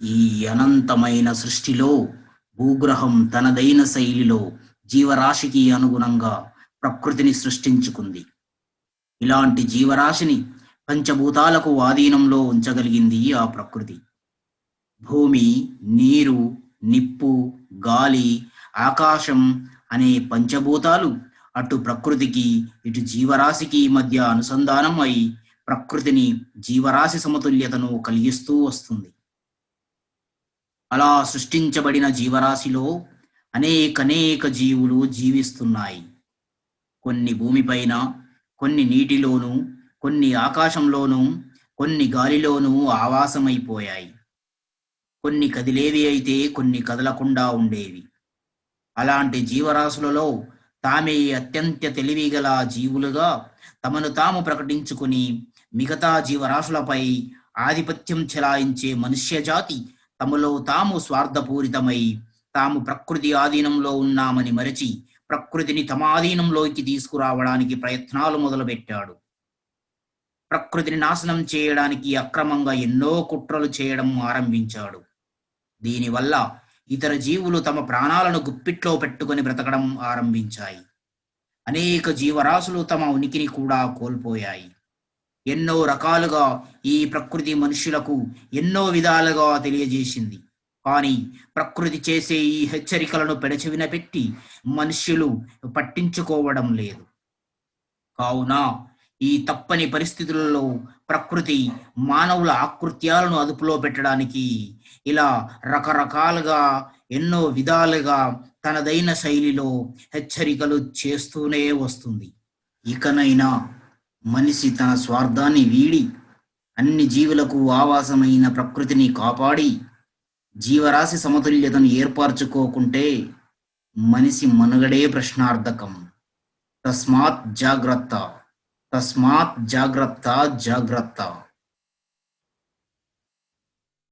ఈ అనంతమైన సృష్టిలో భూగ్రహం తనదైన శైలిలో జీవరాశికి అనుగుణంగా ప్రకృతిని సృష్టించుకుంది. ఇలాంటి జీవరాశిని పంచభూతాలకు ఆధీనంలో ఉంచగలిగింది ఆ ప్రకృతి. భూమి, నీరు, నిప్పు, గాలి, ఆకాశం అనే పంచభూతాలు అటు ప్రకృతికి, ఇటు జీవరాశికి మధ్య అనుసంధానం అయి ప్రకృతిని, జీవరాశి సమతుల్యతను కలిగిస్తూ వస్తుంది. అలా సృష్టించబడిన జీవరాశిలో అనేకనేక జీవులు జీవిస్తున్నాయి. కొన్ని భూమిపైన, కొన్ని నీటిలోనూ, కొన్ని ఆకాశంలోనూ, కొన్ని గాలిలోనూ ఆవాసమైపోయాయి. కొన్ని కదిలేవి అయితే కొన్ని కదలకుండా ఉండేవి. అలాంటి జీవరాశులలో తామే అత్యంత తెలివిగల జీవులుగా తమను తాము ప్రకటించుకుని మిగతా జీవరాశులపై ఆధిపత్యం చెలాయించే మనుష్యజాతి తమలో తాము స్వార్థపూరితమై తాము ప్రకృతి ఆధీనంలో ఉన్నామని మరచి ప్రకృతిని తమ ఆధీనంలోకి తీసుకురావడానికి ప్రయత్నాలు మొదలుపెట్టాడు. ప్రకృతిని నాశనం చేయడానికి అక్రమంగా ఎన్నో కుట్రలు చేయడం ఆరంభించాడు. దీనివల్ల ఇతర జీవులు తమ ప్రాణాలను గుప్పిట్లో పెట్టుకొని బ్రతకడం ఆరంభించాయి. అనేక జీవరాశులు తమ ఉనికిని కూడా కోల్పోయాయి. ఎన్నో రకాలుగా ఈ ప్రకృతి మనుషులకు ఎన్నో విధాలుగా తెలియజేసింది. కానీ ప్రకృతి చేసే ఈ హెచ్చరికలను పెడచెవిన పెట్టి మనుష్యులు పట్టించుకోవడం లేదు. కావున ఈ తప్పని పరిస్థితులలో ప్రకృతి మానవుల ఆకృత్యాలను అదుపులో పెట్టడానికి ఇలా రకరకాలుగా ఎన్నో విధాలుగా తనదైన శైలిలో హెచ్చరికలు చేస్తూనే వస్తుంది. ఇకనైనా మనిషి తన స్వార్థాన్ని వీడి అన్ని జీవులకు ఆవాసమైన ప్రకృతిని కాపాడి జీవరాశి సమతుల్యతను ఏర్పరచుకోకుంటే మనిషి మనుగడే ప్రశ్నార్థకం. తస్మాత్ జాగ్రత్త, తస్మాత్ జాగ్రత్త, జాగ్రత్త.